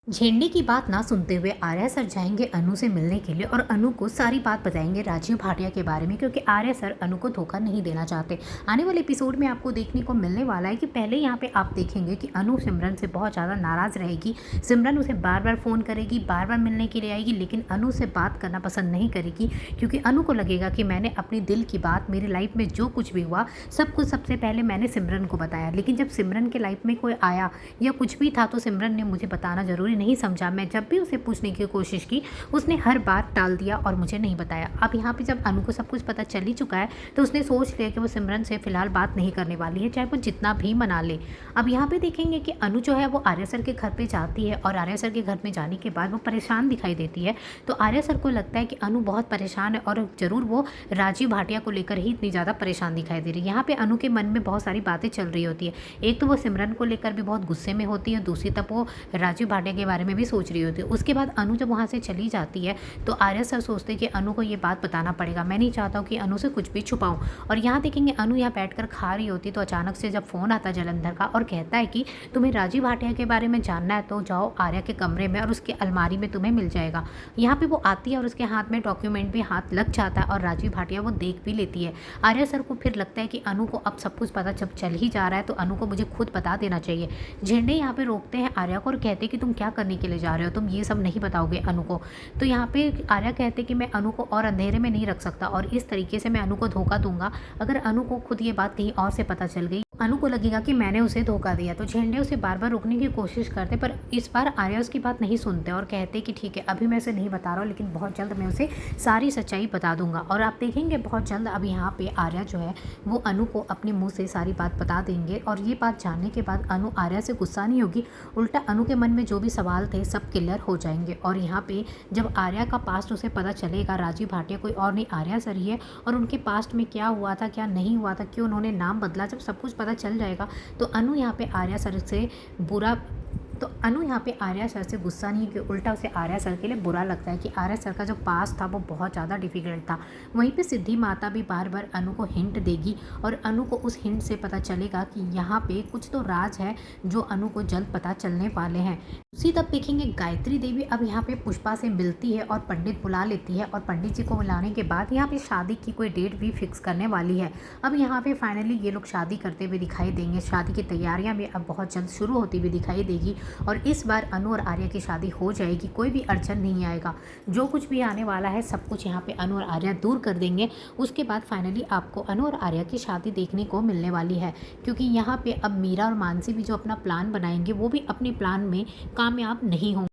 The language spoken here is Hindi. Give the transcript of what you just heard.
झेंडे की बात ना सुनते हुए आर्या सर जाएंगे अनु से मिलने के लिए और अनु को सारी बात बताएंगे राजीव भाटिया के बारे में, क्योंकि आर्या सर अनु को धोखा नहीं देना चाहते। आने वाले एपिसोड में आपको देखने को मिलने वाला है कि पहले यहाँ पे आप देखेंगे कि अनु सिमरन से बहुत ज़्यादा नाराज़ रहेगी। सिमरन उसे बार बार फ़ोन करेगी, बार बार मिलने के लिए आएगी, लेकिन अनु से बात करना पसंद नहीं करेगी, क्योंकि अनु को लगेगा कि मैंने अपनी दिल की बात, मेरी लाइफ में जो कुछ भी हुआ सब कुछ सबसे पहले मैंने सिमरन को बताया। लेकिन जब सिमरन के लाइफ में कोई आया या कुछ भी था तो सिमरन ने मुझे बताना ज़रूरी नहीं समझा। मैं जब भी उसे पूछने की कोशिश की उसने हर बार टाल दिया और मुझे नहीं बताया। अब यहाँ पे जब अनु को सब कुछ पता चल ही चुका है तो उसने सोच लिया कि वो सिमरन से फिलहाल बात नहीं करने वाली है, चाहे वो जितना भी मना ले। अब यहाँ पे देखेंगे कि अनु जो है वो आर्या सर के घर पे जाती है और आर्या सर के घर में जाने के बाद वो परेशान दिखाई देती है। तो आर्या सर को लगता है कि अनु बहुत परेशान है और ज़रूर वो राजीव भाटिया को लेकर ही इतनी ज़्यादा परेशान दिखाई दे रही है। यहाँ पे अनु के मन में बहुत सारी बातें चल रही होती है। एक तो वो सिमरन को लेकर भी बहुत गुस्से में होती है, दूसरी तरफ वो राजीव भाटिया के बारे में भी सोच रही होती है। उसके बाद अनु जब वहाँ से चली जाती है तो आर्या सर सोचते हैं कि अनु को ये बात बताना पड़ेगा, मैं नहीं चाहता हूँ कि अनु से कुछ भी छुपाऊँ। और यहाँ देखेंगे अनु यहाँ बैठकर खा रही होती तो अचानक से जब फ़ोन आता जलंधर का और कहता है कि तुम्हें राजीव भाटिया के बारे में जानना है तो जाओ आर्या के कमरे में और उसके अलमारी में तुम्हें मिल जाएगा। यहाँ पे वो आती है और उसके हाथ में डॉक्यूमेंट भी हाथ लग जाता है और राजीव भाटिया वो देख भी लेती है। आर्या सर को फिर लगता है कि अनु को अब सब कुछ पता जब चल ही जा रहा है तो अनु को मुझे खुद बता देना चाहिए। झेंडे यहाँ पे रोकते हैं आर्या को और कहते हैं कि तुम क्या करने के लिए जा रहे हो, तुम ये सब नहीं बताओगे अनु को। तो यहाँ पे आर्या कहते कि मैं अनु को और अंधेरे में नहीं रख सकता और इस तरीके से मैं अनु को धोखा दूंगा। अगर अनु को खुद ये बात कहीं और से पता चल गई अनु को लगेगा कि मैंने उसे धोखा दिया। तो झेंडे उसे बार बार रोकने की कोशिश करते पर इस बार आर्या उसकी बात नहीं सुनते और कहते कि ठीक है अभी मैं उसे नहीं बता रहा हूँ, लेकिन बहुत जल्द मैं उसे सारी सच्चाई बता दूंगा। और आप देखेंगे बहुत जल्द अब यहाँ पे आर्या जो है वो अनु को अपने मुँह से सारी बात बता देंगे और ये बात जानने के बाद अनु आर्या से गुस्सा नहीं होगी, उल्टा अनु के मन में जो भी सवाल थे सब क्लियर हो जाएंगे। और यहाँ पे जब आर्या का पास्ट उसे पता चलेगा, राजीव भाटिया कोई और नहीं आर्या सर ही है और उनके पास्ट में क्या हुआ था क्या नहीं हुआ था, क्यों उन्होंने नाम बदला, जब सब कुछ पता चल जाएगा तो अनु यहाँ पे आर्या सर से बुरा तो अनु यहाँ पे आर्या सर से गुस्सा नहीं कि उल्टा उसे आर्या सर के लिए बुरा लगता है कि आर्या सर का जो पास था वो बहुत ज़्यादा डिफिकल्ट था। वहीं पे सिद्धि माता भी बार बार अनु को हिंट देगी और अनु को उस हिंट से पता चलेगा कि यहाँ पे कुछ तो राज है जो अनु को जल्द पता चलने वाले हैं। उसी तब देखेंगे गायत्री देवी अब यहाँ पे पुष्पा से मिलती है और पंडित बुला लेती है और पंडित जी को बुलाने के बाद यहाँ पे शादी की कोई डेट भी फिक्स करने वाली है। अब यहाँ पे फाइनली ये लोग शादी करते हुए दिखाई देंगे, शादी की तैयारियाँ भी अब बहुत जल्द शुरू होती हुई दिखाई देगी और इस बार अनु और आर्या की शादी हो जाएगी, कोई भी अड़चन नहीं आएगा। जो कुछ भी आने वाला है सब कुछ यहाँ पे अनु और आर्या दूर कर देंगे। उसके बाद फाइनली आपको अनु और आर्या की शादी देखने को मिलने वाली है, क्योंकि यहाँ पे अब मीरा और मानसी भी जो अपना प्लान बनाएंगे वो भी अपने प्लान में कामयाब नहीं होंगे।